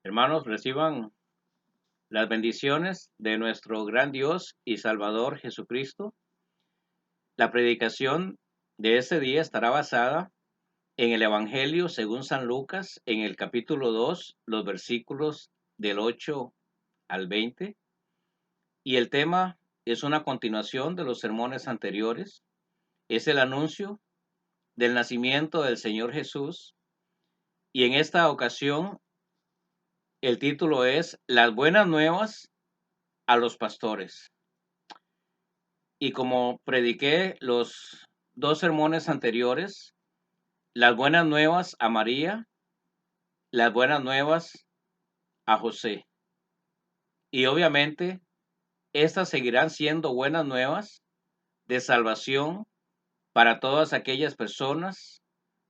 Hermanos, reciban las bendiciones de nuestro gran Dios y Salvador Jesucristo. La predicación de este día estará basada en el Evangelio según San Lucas, en el capítulo 2, los versículos del 8 al 20. Y el tema es una continuación de los sermones anteriores. Es el anuncio del nacimiento del Señor Jesús. Y en esta ocasión el título es Las buenas nuevas a los pastores. Y como prediqué los dos sermones anteriores, las buenas nuevas a María, las buenas nuevas a José. Y obviamente, estas seguirán siendo buenas nuevas de salvación para todas aquellas personas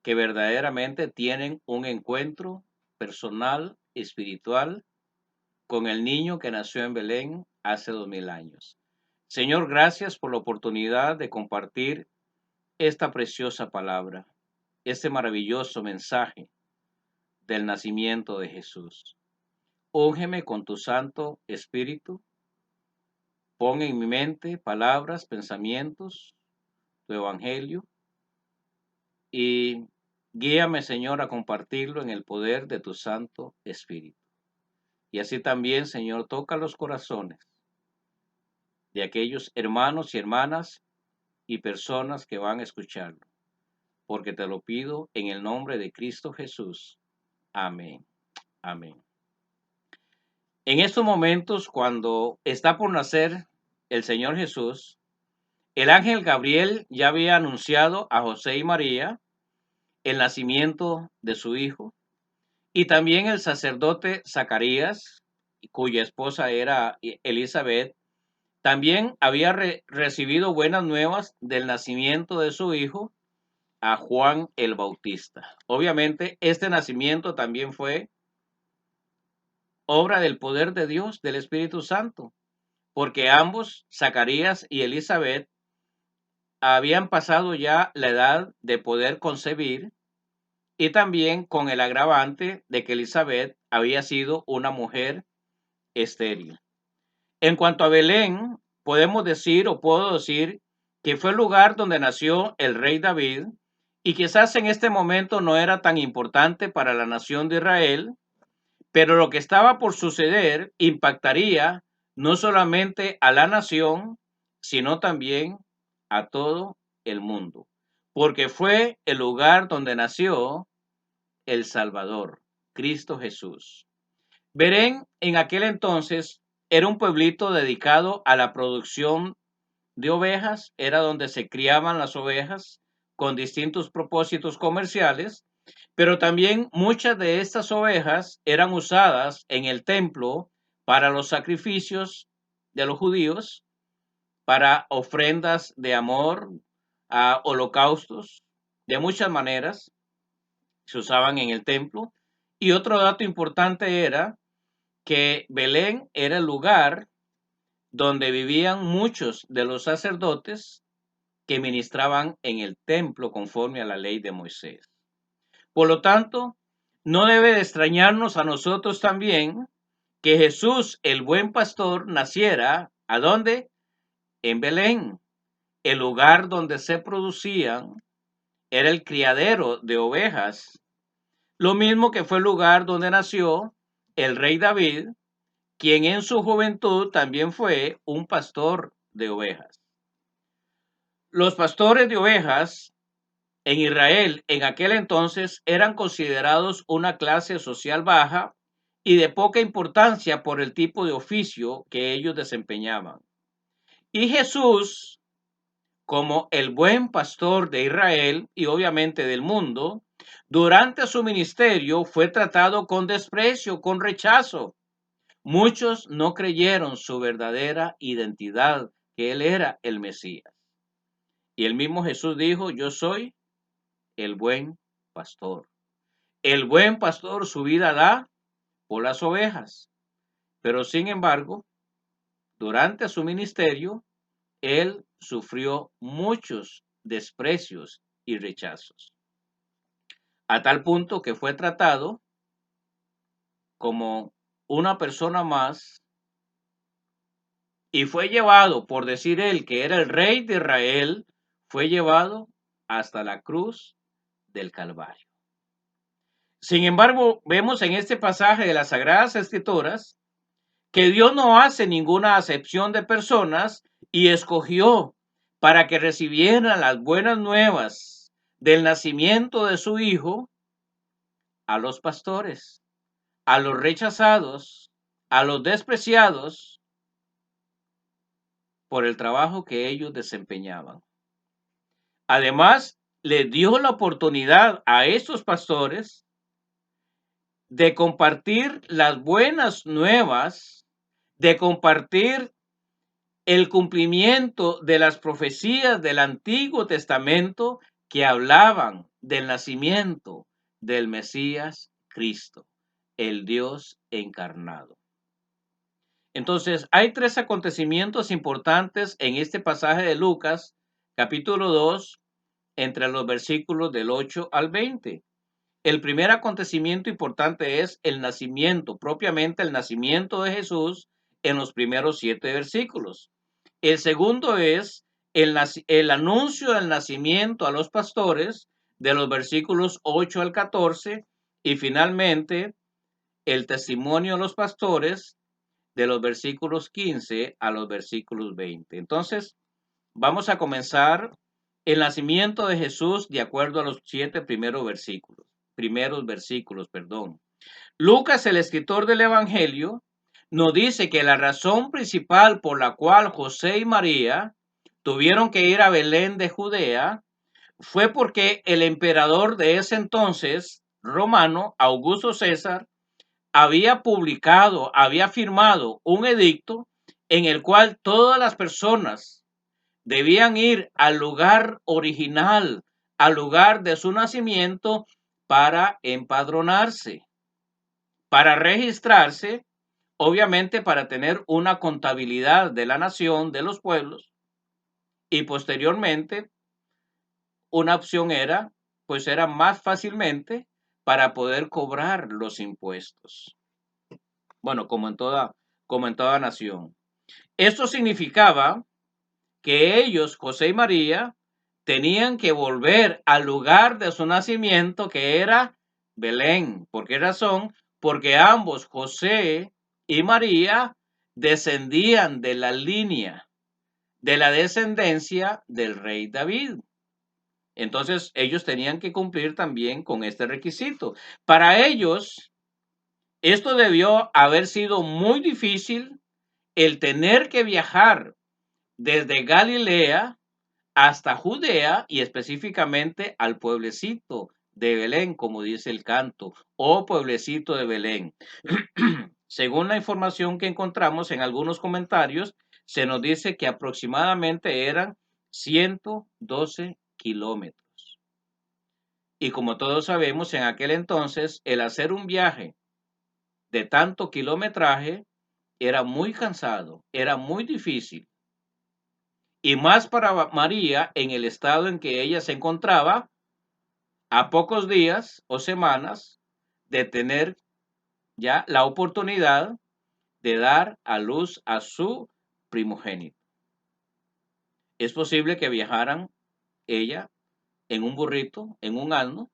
que verdaderamente tienen un encuentro personal, espiritual, con el niño que nació en Belén hace 2000 años. Señor, gracias por la oportunidad de compartir esta preciosa palabra, este maravilloso mensaje del nacimiento de Jesús. Úngeme con tu Santo Espíritu, pon en mi mente palabras, pensamientos, tu Evangelio, y guíame, Señor, a compartirlo en el poder de tu Santo Espíritu. Y así también, Señor, toca los corazones de aquellos hermanos y hermanas y personas que van a escucharlo, porque te lo pido en el nombre de Cristo Jesús. Amén. Amén. En estos momentos, cuando está por nacer el Señor Jesús, el ángel Gabriel ya había anunciado a José y María el nacimiento de su hijo, y también el sacerdote Zacarías, cuya esposa era Elizabeth, también había recibido buenas nuevas del nacimiento de su hijo, a Juan el Bautista. Obviamente, este nacimiento también fue obra del poder de Dios, del Espíritu Santo, porque ambos, Zacarías y Elizabeth, habían pasado ya la edad de poder concebir, y también con el agravante de que Elizabeth había sido una mujer estéril. En cuanto a Belén, podemos decir o puedo decir que fue el lugar donde nació el rey David, y quizás en este momento no era tan importante para la nación de Israel, pero lo que estaba por suceder impactaría no solamente a la nación, sino también a todo el mundo, porque fue el lugar donde nació el Salvador, Cristo Jesús. Belén en aquel entonces era un pueblito dedicado a la producción de ovejas, era donde se criaban las ovejas con distintos propósitos comerciales, pero también muchas de estas ovejas eran usadas en el templo para los sacrificios de los judíos, para ofrendas de amor, a holocaustos, de muchas maneras se usaban en el templo. Y otro dato importante era que Belén era el lugar donde vivían muchos de los sacerdotes que ministraban en el templo conforme a la ley de Moisés. Por lo tanto, no debe de extrañarnos a nosotros también que Jesús, el buen pastor, naciera, ¿a dónde? En Belén, el lugar donde se producían, era el criadero de ovejas, lo mismo que fue el lugar donde nació el rey David, quien en su juventud también fue un pastor de ovejas. Los pastores de ovejas en Israel en aquel entonces eran considerados una clase social baja y de poca importancia por el tipo de oficio que ellos desempeñaban. Y Jesús, como el buen pastor de Israel y obviamente del mundo, durante su ministerio fue tratado con desprecio, con rechazo. Muchos no creyeron su verdadera identidad, que él era el Mesías. Y el mismo Jesús dijo, yo soy el buen pastor. El buen pastor su vida da por las ovejas. Pero sin embargo, durante su ministerio, él sufrió muchos desprecios y rechazos, a tal punto que fue tratado como una persona más y fue llevado, por decir él que era el rey de Israel, fue llevado hasta la cruz del Calvario. Sin embargo, vemos en este pasaje de las Sagradas Escrituras que Dios no hace ninguna acepción de personas y escogió para que recibieran las buenas nuevas del nacimiento de su Hijo a los pastores, a los rechazados, a los despreciados por el trabajo que ellos desempeñaban. Además, le dio la oportunidad a estos pastores de compartir las buenas nuevas, de compartir el cumplimiento de las profecías del Antiguo Testamento que hablaban del nacimiento del Mesías Cristo, el Dios encarnado. Entonces, hay tres acontecimientos importantes en este pasaje de Lucas, capítulo 2, entre los versículos del 8 al 20. El primer acontecimiento importante es el nacimiento, propiamente el nacimiento de Jesús en los primeros 7 versículos. El segundo es el anuncio del nacimiento a los pastores de los versículos 8 al 14 y finalmente el testimonio a los pastores de los versículos 15 a los versículos 20. Entonces, vamos a comenzar el nacimiento de Jesús de acuerdo a los 7 primeros versículos. Lucas, el escritor del Evangelio, nos dice que la razón principal por la cual José y María tuvieron que ir a Belén de Judea fue porque el emperador de ese entonces, romano, Augusto César, había firmado un edicto en el cual todas las personas debían ir al lugar original, al lugar de su nacimiento, para empadronarse, para registrarse, obviamente para tener una contabilidad de la nación, de los pueblos, y posteriormente una opción era, pues era más fácilmente para poder cobrar los impuestos. Bueno, como en toda nación. Esto significaba que ellos, José y María, tenían que volver al lugar de su nacimiento, que era Belén. ¿Por qué razón? Porque ambos, José y María, descendían de la línea, de la descendencia del rey David. Entonces, ellos tenían que cumplir también con este requisito. Para ellos, esto debió haber sido muy difícil el tener que viajar desde Galilea hasta Judea y específicamente al pueblecito de Belén, como dice el canto, o pueblecito de Belén. Según la información que encontramos en algunos comentarios, se nos dice que aproximadamente eran 112 kilómetros. Y como todos sabemos, en aquel entonces, el hacer un viaje de tanto kilometraje era muy cansado, era muy difícil. Y más para María en el estado en que ella se encontraba, a pocos días o semanas de tener ya la oportunidad de dar a luz a su primogénito. Es posible que viajaran ella en un burrito, en un asno,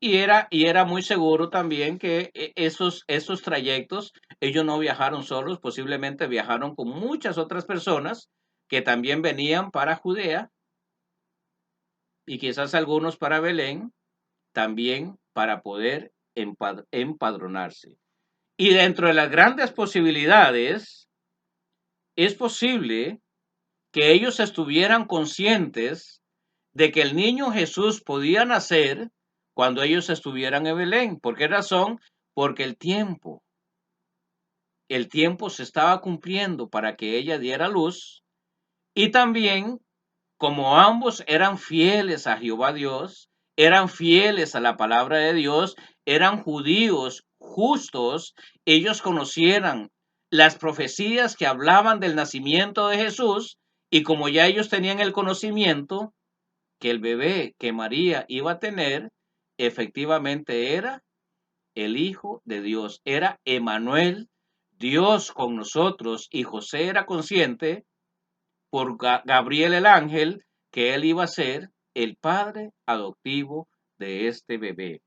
y era muy seguro también que esos trayectos, ellos no viajaron solos, posiblemente viajaron con muchas otras personas que también venían para Judea y quizás algunos para Belén, también para poder empadronarse. Y dentro de las grandes posibilidades, es posible que ellos estuvieran conscientes de que el niño Jesús podía nacer cuando ellos estuvieran en Belén. ¿Por qué razón? Porque el tiempo se estaba cumpliendo para que ella diera luz y también como ambos eran fieles a Jehová Dios, eran fieles a la palabra de Dios, eran judíos justos, ellos conocieran las profecías que hablaban del nacimiento de Jesús y como ya ellos tenían el conocimiento que el bebé que María iba a tener efectivamente era el Hijo de Dios. Era Emmanuel, Dios con nosotros, y José era consciente por Gabriel el ángel que él iba a ser el padre adoptivo de este bebé.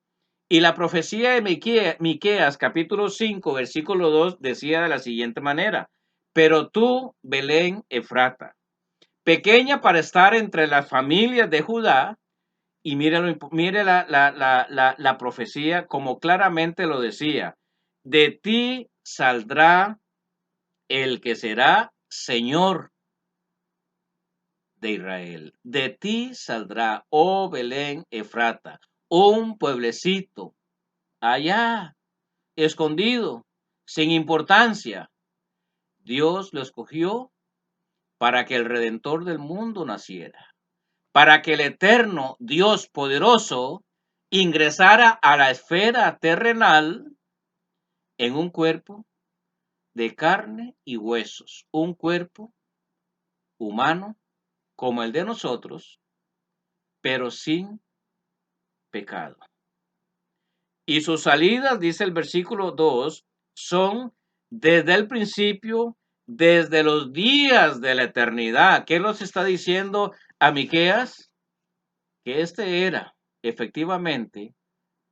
Y la profecía de Miqueas, capítulo 5, versículo 2, decía de la siguiente manera: pero tú, Belén Efrata, pequeña para estar entre las familias de Judá, y mire la profecía como claramente lo decía: de ti saldrá el que será Señor de Israel. De ti saldrá, oh Belén Efrata, un pueblecito allá, escondido, sin importancia. Dios lo escogió para que el Redentor del mundo naciera, para que el eterno Dios poderoso ingresara a la esfera terrenal en un cuerpo de carne y huesos, un cuerpo humano como el de nosotros, pero sin pecado. Y sus salidas, dice el versículo 2, son desde el principio, desde los días de la eternidad. ¿Qué nos está diciendo a Miqueas? Que este era efectivamente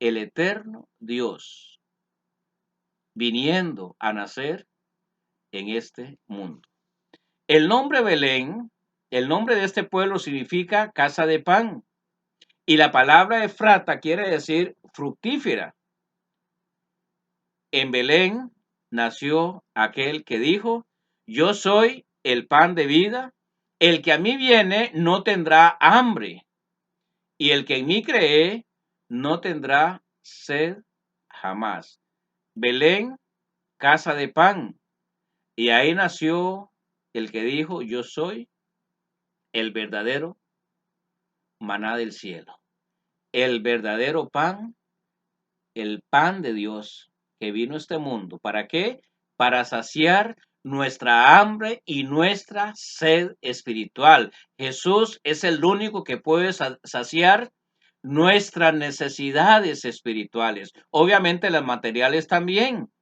el eterno Dios viniendo a nacer en este mundo. El nombre Belén, el nombre de este pueblo significa casa de pan, y la palabra Efrata quiere decir fructífera. En Belén nació aquel que dijo: yo soy el pan de vida, el que a mí viene no tendrá hambre, y el que en mí cree no tendrá sed jamás. Belén, casa de pan, y ahí nació el que dijo: yo soy el verdadero maná del cielo, el verdadero pan, el pan de Dios que vino a este mundo. ¿Para qué? Para saciar nuestra hambre y nuestra sed espiritual. Jesús es el único que puede saciar nuestras necesidades espirituales. Obviamente las materiales también,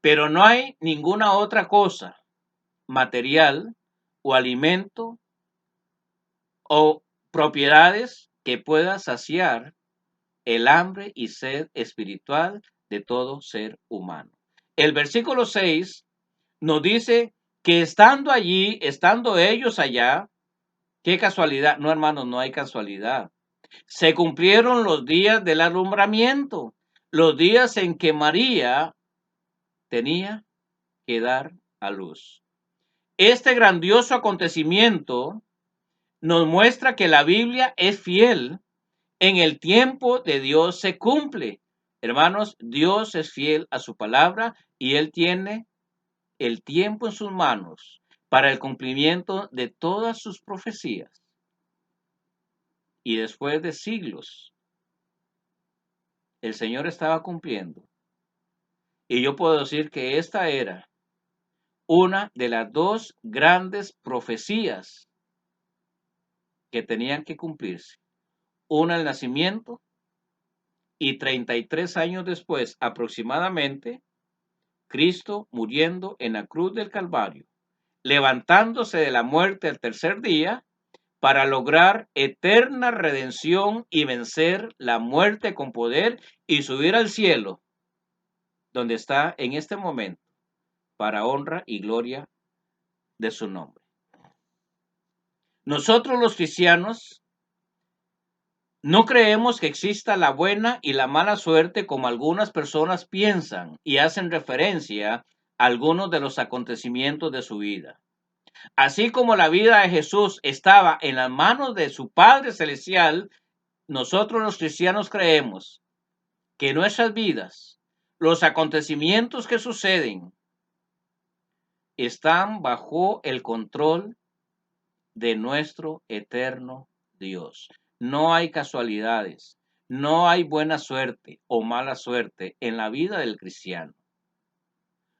pero no hay ninguna otra cosa material o alimento o propiedades que pueda saciar el hambre y sed espiritual de todo ser humano. El versículo 6 nos dice que estando allí, estando ellos allá, qué casualidad, no hermanos, no hay casualidad. Se cumplieron los días del alumbramiento, los días en que María tenía que dar a luz. Este grandioso acontecimiento nos muestra que la Biblia es fiel. En el tiempo de Dios se cumple. Hermanos, Dios es fiel a su palabra y Él tiene el tiempo en sus manos para el cumplimiento de todas sus profecías. Y después de siglos, el Señor estaba cumpliendo. Y yo puedo decir que esta era una de las dos grandes profecías que tenían que cumplirse. Una, el nacimiento, y 33 años después aproximadamente, Cristo muriendo en la cruz del Calvario, levantándose de la muerte al tercer día para lograr eterna redención y vencer la muerte con poder y subir al cielo, donde está en este momento, para honra y gloria de su nombre. Nosotros los cristianos no creemos que exista la buena y la mala suerte como algunas personas piensan y hacen referencia a algunos de los acontecimientos de su vida. Así como la vida de Jesús estaba en las manos de su Padre Celestial, nosotros los cristianos creemos que nuestras vidas, los acontecimientos que suceden, están bajo el control de nuestro eterno Dios. No hay casualidades, no hay buena suerte o mala suerte en la vida del cristiano.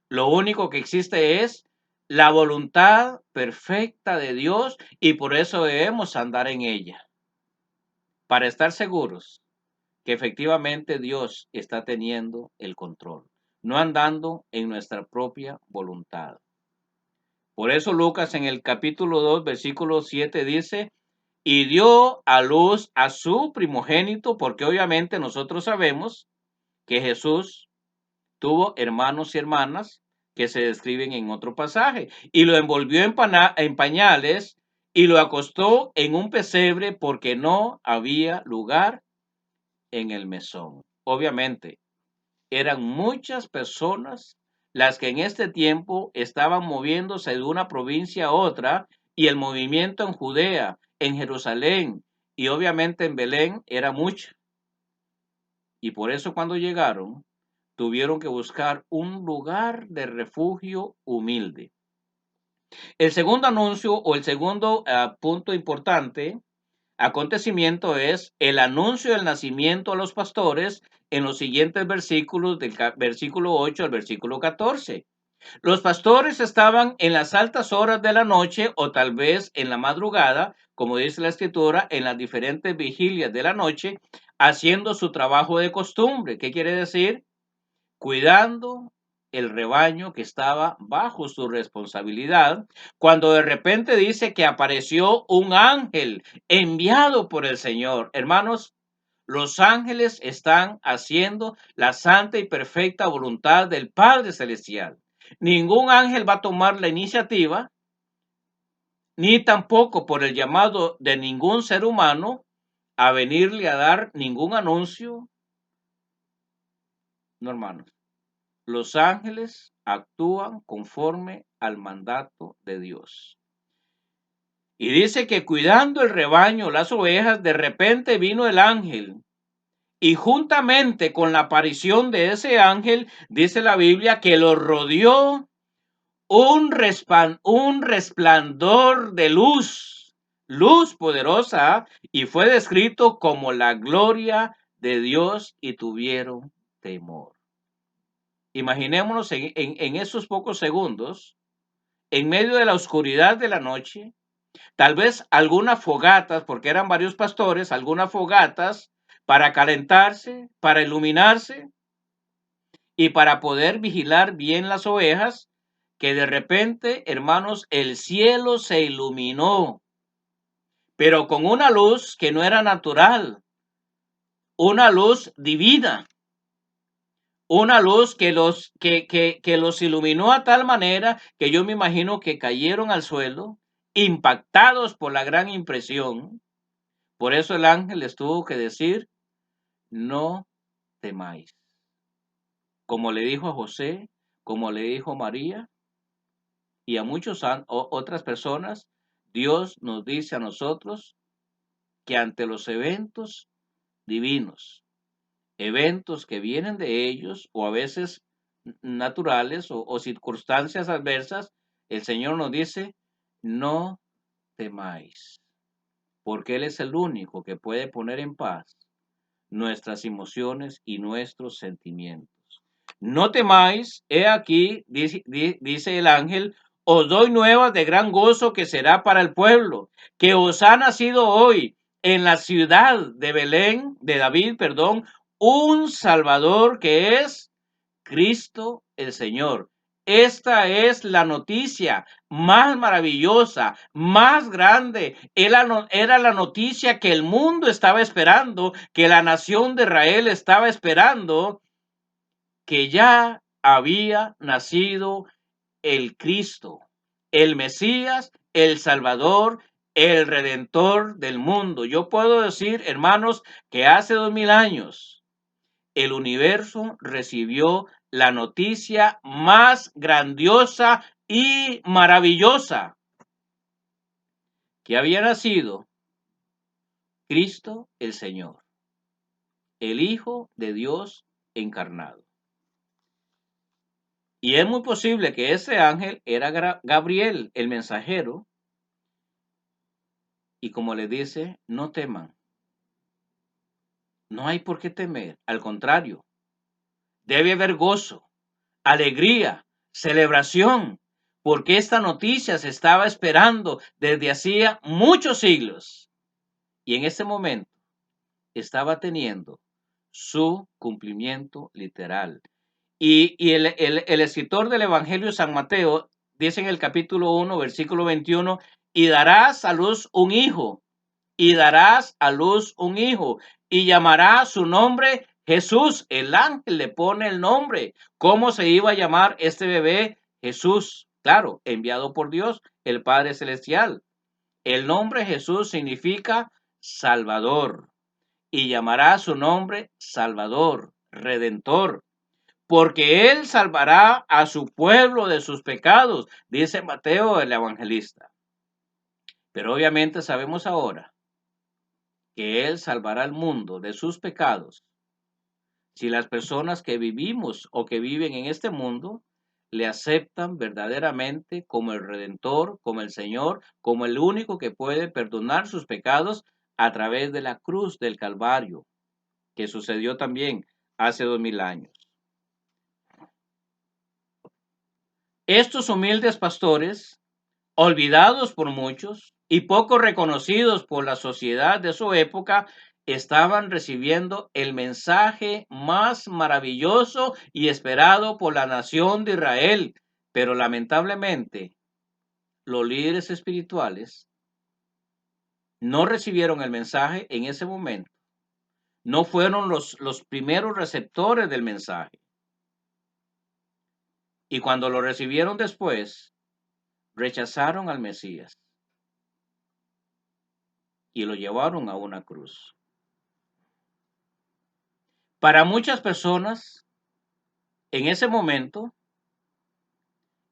Lo único que existe es la voluntad perfecta de Dios y por eso debemos andar en ella, para estar seguros que efectivamente Dios está teniendo el control, no andando en nuestra propia voluntad. Por eso Lucas en el capítulo 2, versículo 7 dice, y dio a luz a su primogénito, porque obviamente nosotros sabemos que Jesús tuvo hermanos y hermanas que se describen en otro pasaje, y lo envolvió en pañales y lo acostó en un pesebre porque no había lugar en el mesón. Obviamente, eran muchas personas las que en este tiempo estaban moviéndose de una provincia a otra, y el movimiento en Judea, en Jerusalén y obviamente en Belén era mucho. Y por eso cuando llegaron, tuvieron que buscar un lugar de refugio humilde. El segundo anuncio o el segundo punto importante, acontecimiento, es el anuncio del nacimiento a los pastores en los siguientes versículos, del versículo 8 al versículo 14. Los pastores estaban en las altas horas de la noche o tal vez en la madrugada, como dice la escritura, en las diferentes vigilias de la noche, haciendo su trabajo de costumbre. ¿Qué quiere decir? Cuidando el rebaño que estaba bajo su responsabilidad, cuando de repente dice que apareció un ángel enviado por el Señor. Hermanos, los ángeles están haciendo la santa y perfecta voluntad del Padre Celestial. Ningún ángel va a tomar la iniciativa, ni tampoco por el llamado de ningún ser humano a venirle a dar ningún anuncio. No, hermanos. Los ángeles actúan conforme al mandato de Dios. Y dice que cuidando el rebaño, las ovejas, de repente vino el ángel. Y juntamente con la aparición de ese ángel, dice la Biblia que lo rodeó un resplandor de luz, luz poderosa, y fue descrito como la gloria de Dios, y tuvieron temor. Imaginémonos en esos pocos segundos, en medio de la oscuridad de la noche, tal vez algunas fogatas, porque eran varios pastores, algunas fogatas para calentarse, para iluminarse y para poder vigilar bien las ovejas, que de repente, hermanos, el cielo se iluminó, pero con una luz que no era natural, una luz divina. Una luz que los iluminó a tal manera que yo me imagino que cayeron al suelo, impactados por la gran impresión. Por eso el ángel les tuvo que decir, no temáis. Como le dijo a José, como le dijo a María y a muchas otras personas, Dios nos dice a nosotros que ante los eventos divinos, eventos que vienen de ellos o a veces naturales o circunstancias adversas, el Señor nos dice, no temáis, porque Él es el único que puede poner en paz nuestras emociones y nuestros sentimientos. No temáis, he aquí, dice el ángel, os doy nuevas de gran gozo que será para el pueblo, que os ha nacido hoy en la ciudad de Belén, de David, perdón, un Salvador que es Cristo el Señor. Esta es la noticia más maravillosa, más grande. Era la noticia que el mundo estaba esperando, que la nación de Israel estaba esperando, que ya había nacido el Cristo, el Mesías, el Salvador, el Redentor del mundo. Yo puedo decir, hermanos, que hace 2000 años el universo recibió la noticia más grandiosa y maravillosa, que había nacido Cristo el Señor, el Hijo de Dios encarnado. Y es muy posible que ese ángel era Gabriel, el mensajero, y como le dice, no teman. No hay por qué temer, al contrario, debe haber gozo, alegría, celebración, porque esta noticia se estaba esperando desde hacía muchos siglos y en este momento estaba teniendo su cumplimiento literal. Y el escritor del Evangelio de San Mateo dice en el capítulo 1, versículo 21, y darás a luz un hijo, y darás a luz un hijo, y llamará su nombre Jesús. El ángel le pone el nombre. ¿Cómo se iba a llamar este bebé? Jesús, claro, enviado por Dios, el Padre Celestial. El nombre Jesús significa Salvador, y llamará su nombre Salvador, Redentor, porque él salvará a su pueblo de sus pecados, dice Mateo el evangelista. Pero obviamente sabemos ahora que él salvará al mundo de sus pecados si las personas que vivimos o que viven en este mundo le aceptan verdaderamente como el Redentor, como el Señor, como el único que puede perdonar sus pecados a través de la cruz del Calvario, que sucedió también hace 2000 años. Estos humildes pastores, olvidados por muchos y poco reconocidos por la sociedad de su época, estaban recibiendo el mensaje más maravilloso y esperado por la nación de Israel. Pero lamentablemente, los líderes espirituales no recibieron el mensaje en ese momento. No fueron los primeros receptores del mensaje. Y cuando lo recibieron después, rechazaron al Mesías y lo llevaron a una cruz. Para muchas personas, en ese momento,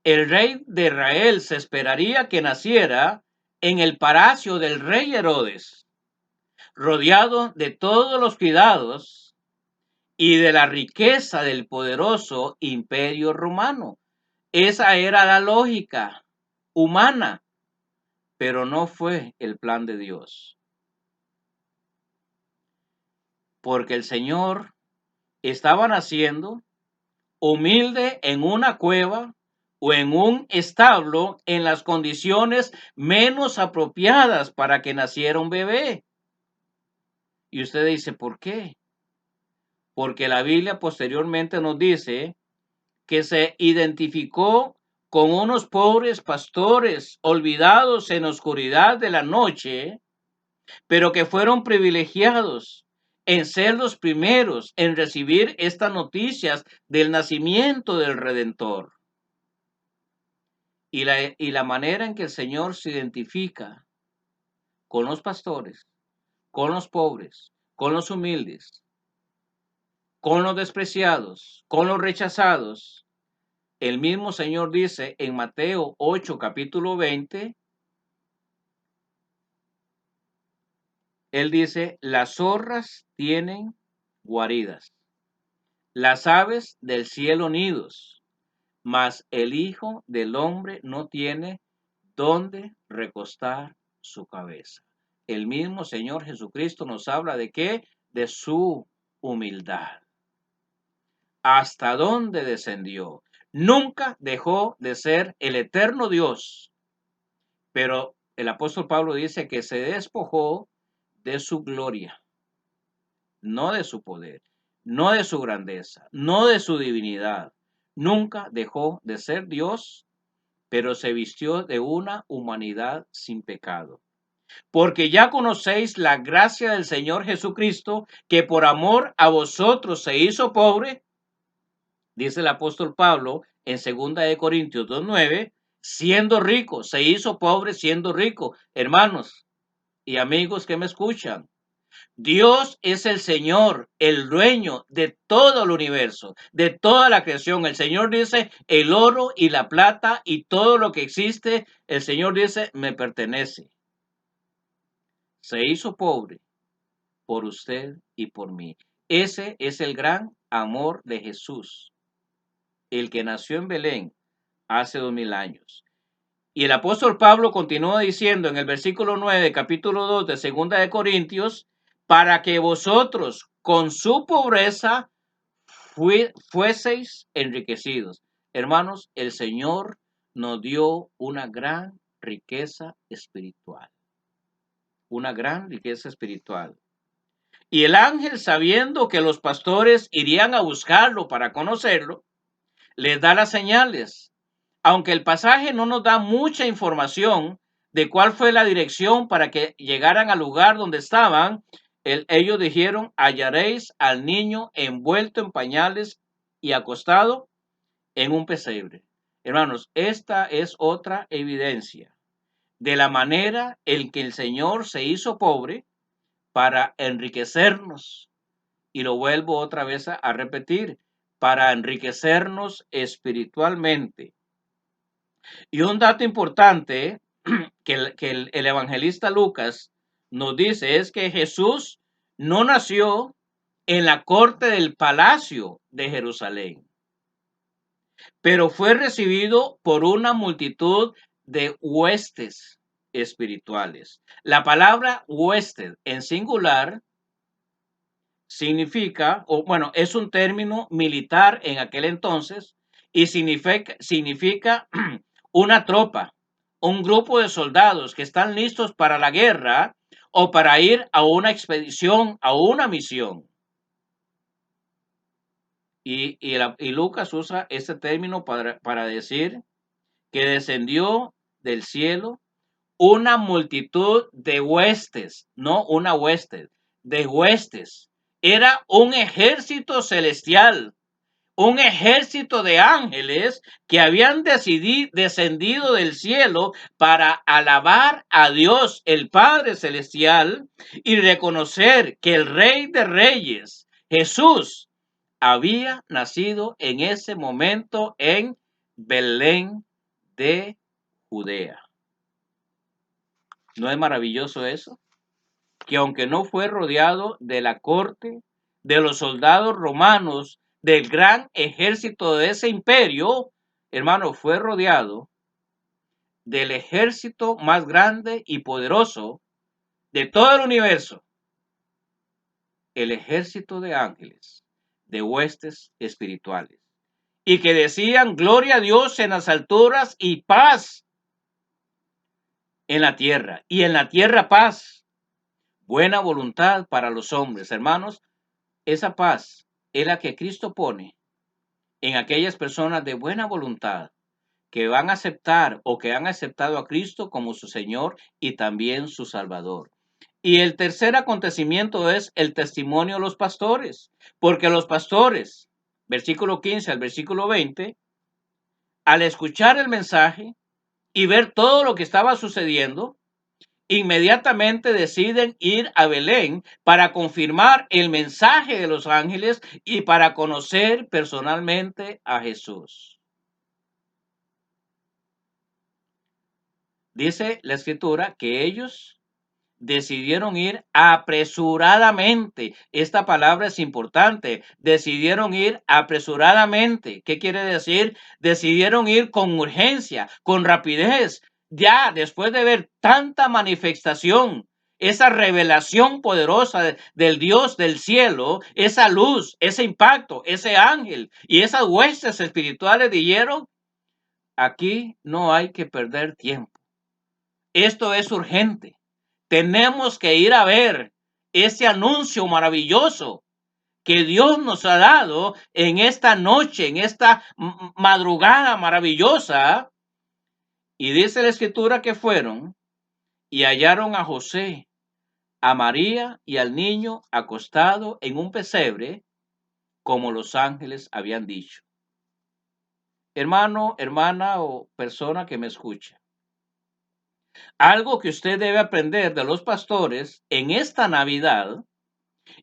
el rey de Israel se esperaría que naciera en el palacio del rey Herodes, rodeado de todos los cuidados y de la riqueza del poderoso imperio romano. Esa era la lógica humana, pero no fue el plan de Dios, porque el Señor estaba naciendo humilde en una cueva o en un establo en las condiciones menos apropiadas para que naciera un bebé. Y usted dice, ¿por qué? Porque la Biblia posteriormente nos dice que se identificó con unos pobres pastores olvidados en la oscuridad de la noche, pero que fueron privilegiados en ser los primeros en recibir estas noticias del nacimiento del Redentor. Y la manera en que el Señor se identifica con los pastores, con los pobres, con los humildes, con los despreciados, con los rechazados, el mismo Señor dice en Mateo 8, capítulo 20, Él dice, las zorras tienen guaridas, las aves del cielo nidos, mas el Hijo del Hombre no tiene dónde recostar su cabeza. El mismo Señor Jesucristo nos habla de qué? De su humildad. ¿Hasta dónde descendió? Nunca dejó de ser el eterno Dios, pero el apóstol Pablo dice que se despojó de su gloria, no de su poder, no de su grandeza, no de su divinidad. Nunca dejó de ser Dios, pero se vistió de una humanidad sin pecado. Porque ya conocéis la gracia del Señor Jesucristo, que por amor a vosotros se hizo pobre, dice el apóstol Pablo en 2 Corintios 2:9, siendo rico, se hizo pobre siendo rico. Hermanos y amigos que me escuchan, Dios es el Señor, el dueño de todo el universo, de toda la creación. El Señor dice, el oro y la plata y todo lo que existe, el Señor dice, me pertenece. Se hizo pobre por usted y por mí. Ese es el gran amor de Jesús, el que nació en Belén hace 2000 años. Y el apóstol Pablo continúa diciendo en el versículo 9, capítulo 2 de 2 Corintios, para que vosotros con su pobreza fueseis enriquecidos. Hermanos, el Señor nos dio una gran riqueza espiritual. Una gran riqueza espiritual. Y el ángel, sabiendo que los pastores irían a buscarlo para conocerlo, les da las señales. Aunque el pasaje no nos da mucha información de cuál fue la dirección para que llegaran al lugar donde estaban, ellos dijeron: hallaréis al niño envuelto en pañales y acostado en un pesebre. Hermanos, esta es otra evidencia de la manera en que el Señor se hizo pobre para enriquecernos. Y lo vuelvo otra vez a repetir, para enriquecernos espiritualmente. Y un dato importante que el evangelista Lucas nos dice es que Jesús no nació en la corte del palacio de Jerusalén, pero fue recibido por una multitud de huestes espirituales. La palabra huested en singular significa, o bueno, es un término militar en aquel entonces y significa una tropa, un grupo de soldados que están listos para la guerra o para ir a una expedición, a una misión. Y Lucas usa este término para decir que descendió del cielo una multitud de huestes, no una hueste, de huestes. Era un ejército celestial, un ejército de ángeles que habían descendido del cielo para alabar a Dios, el Padre Celestial, y reconocer que el Rey de Reyes, Jesús, había nacido en ese momento en Belén de Judea. ¿No es maravilloso eso? Que aunque no fue rodeado de la corte, de los soldados romanos, del gran ejército de ese imperio, hermano, fue rodeado del ejército más grande y poderoso de todo el universo, el ejército de ángeles, de huestes espirituales, y que decían: gloria a Dios en las alturas y paz en la tierra, y en la tierra paz, buena voluntad para los hombres. Hermanos, esa paz es la que Cristo pone en aquellas personas de buena voluntad que van a aceptar o que han aceptado a Cristo como su Señor y también su Salvador. Y el tercer acontecimiento es el testimonio de los pastores, porque los pastores, versículo 15 al versículo 20, al escuchar el mensaje y ver todo lo que estaba sucediendo, inmediatamente deciden ir a Belén para confirmar el mensaje de los ángeles y para conocer personalmente a Jesús. Dice la escritura que ellos decidieron ir apresuradamente. Esta palabra es importante. Decidieron ir apresuradamente. ¿Qué quiere decir? Decidieron ir con urgencia, con rapidez. Ya después de ver tanta manifestación, esa revelación poderosa del Dios del cielo, esa luz, ese impacto, ese ángel y esas huestes espirituales dijeron: aquí no hay que perder tiempo. Esto es urgente. Tenemos que ir a ver ese anuncio maravilloso que Dios nos ha dado en esta noche, en esta madrugada maravillosa. Y dice la escritura que fueron y hallaron a José, a María y al niño acostado en un pesebre, como los ángeles habían dicho. Hermano, hermana o persona que me escucha, algo que usted debe aprender de los pastores en esta Navidad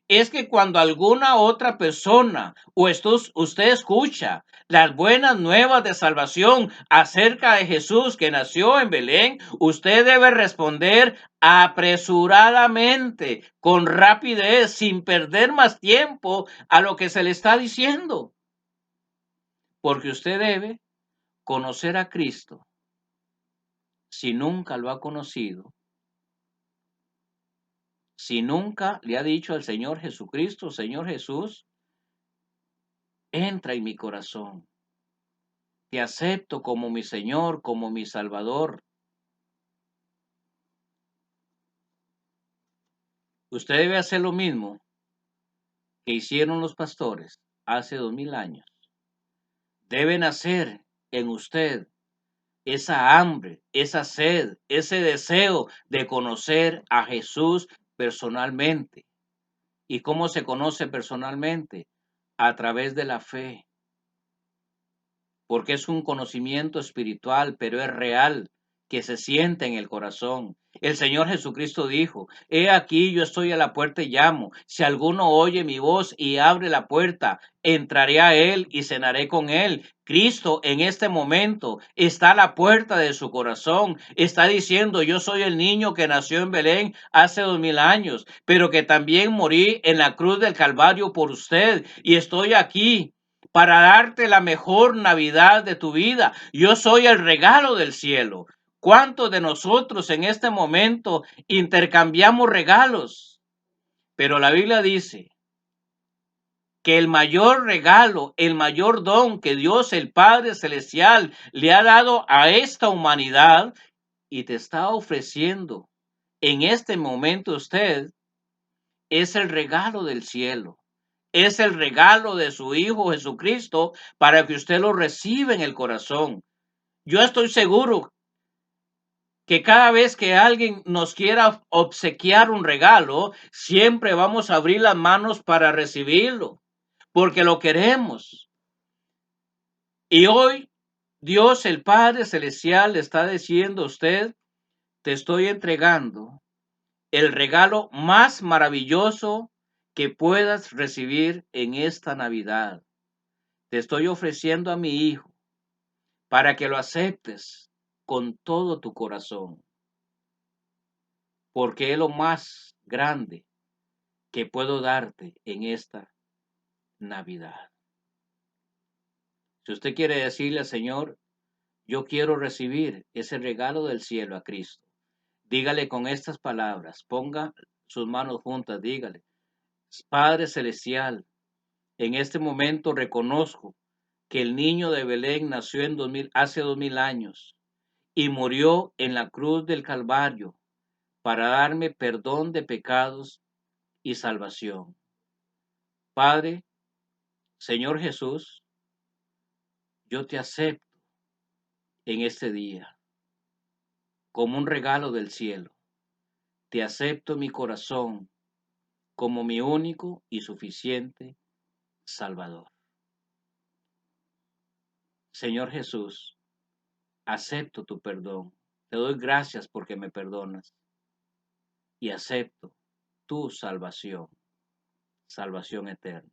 es que cuando alguna otra persona o usted escucha las buenas nuevas de salvación acerca de Jesús que nació en Belén, usted debe responder apresuradamente, con rapidez, sin perder más tiempo a lo que se le está diciendo. Porque usted debe conocer a Cristo si nunca lo ha conocido. Si nunca le ha dicho al Señor Jesucristo: Señor Jesús, entra en mi corazón. Te acepto como mi Señor, como mi Salvador. Usted debe hacer lo mismo que hicieron los pastores hace 2000 años debe nacer en usted esa hambre, esa sed, ese deseo de conocer a Jesús personalmente. ¿Y cómo se conoce personalmente? A través de la fe, porque es un conocimiento espiritual, pero es real, que se siente en el corazón. El Señor Jesucristo dijo: he aquí yo estoy a la puerta y llamo. Si alguno oye mi voz y abre la puerta, entraré a él y cenaré con él. Cristo en este momento está a la puerta de su corazón. Está diciendo: yo soy el niño que nació en Belén hace 2000 años, pero que también morí en la cruz del Calvario por usted. Y estoy aquí para darte la mejor Navidad de tu vida. Yo soy el regalo del cielo. ¿Cuántos de nosotros en este momento intercambiamos regalos? Pero la Biblia dice que el mayor regalo, el mayor don que Dios el Padre Celestial le ha dado a esta humanidad y te está ofreciendo en este momento usted, es el regalo del cielo. Es el regalo de su Hijo Jesucristo para que usted lo reciba en el corazón. Yo estoy seguro que cada vez que alguien nos quiera obsequiar un regalo, siempre vamos a abrir las manos para recibirlo, porque lo queremos. Y hoy Dios el Padre Celestial le está diciendo a usted: te estoy entregando el regalo más maravilloso que puedas recibir en esta Navidad. Te estoy ofreciendo a mi Hijo para que lo aceptes con todo tu corazón, porque es lo más grande que puedo darte en esta Navidad. Si usted quiere decirle al Señor: yo quiero recibir ese regalo del cielo a Cristo, dígale con estas palabras, ponga sus manos juntas, dígale: Padre Celestial, en este momento reconozco que el niño de Belén nació hace 2000 años y murió en la cruz del Calvario para darme perdón de pecados y salvación. Padre, Señor Jesús, yo te acepto en este día como un regalo del cielo. Te acepto en mi corazón como mi único y suficiente Salvador. Señor Jesús, acepto tu perdón. Te doy gracias porque me perdonas y acepto tu salvación, salvación eterna.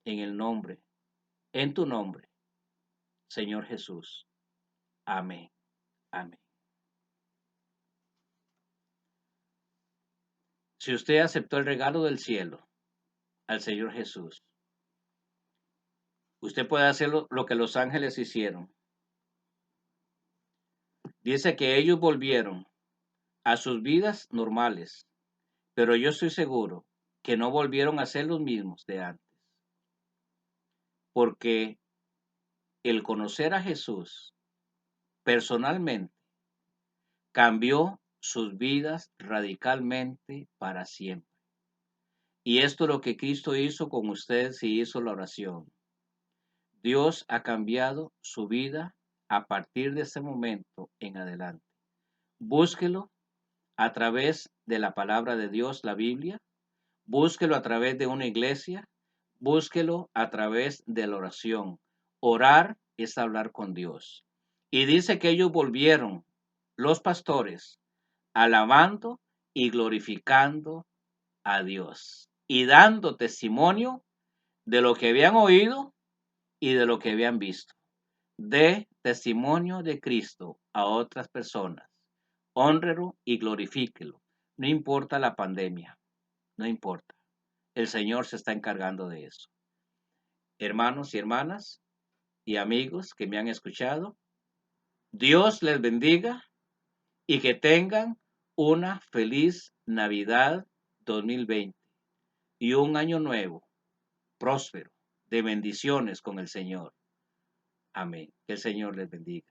En tu nombre, Señor Jesús. Amén. Amén. Si usted aceptó el regalo del cielo al Señor Jesús, usted puede hacer lo que los ángeles hicieron. Dice que ellos volvieron a sus vidas normales, pero yo estoy seguro que no volvieron a ser los mismos de antes, porque el conocer a Jesús personalmente cambió sus vidas radicalmente para siempre. Y esto es lo que Cristo hizo con usted si hizo la oración. Dios ha cambiado su vida a partir de ese momento en adelante. Búsquelo a través de la palabra de Dios, la Biblia. Búsquelo a través de una iglesia. Búsquelo a través de la oración. Orar es hablar con Dios. Y dice que ellos volvieron, los pastores, alabando y glorificando a Dios y dando testimonio de lo que habían oído y de lo que habían visto. De testimonio de Cristo a otras personas. Hónrelo y glorifíquelo. No importa la pandemia, no importa. El Señor se está encargando de eso. Hermanos y hermanas y amigos que me han escuchado, Dios les bendiga y que tengan una feliz Navidad 2020 y un año nuevo, próspero, de bendiciones con el Señor. Amén. Que el Señor les bendiga.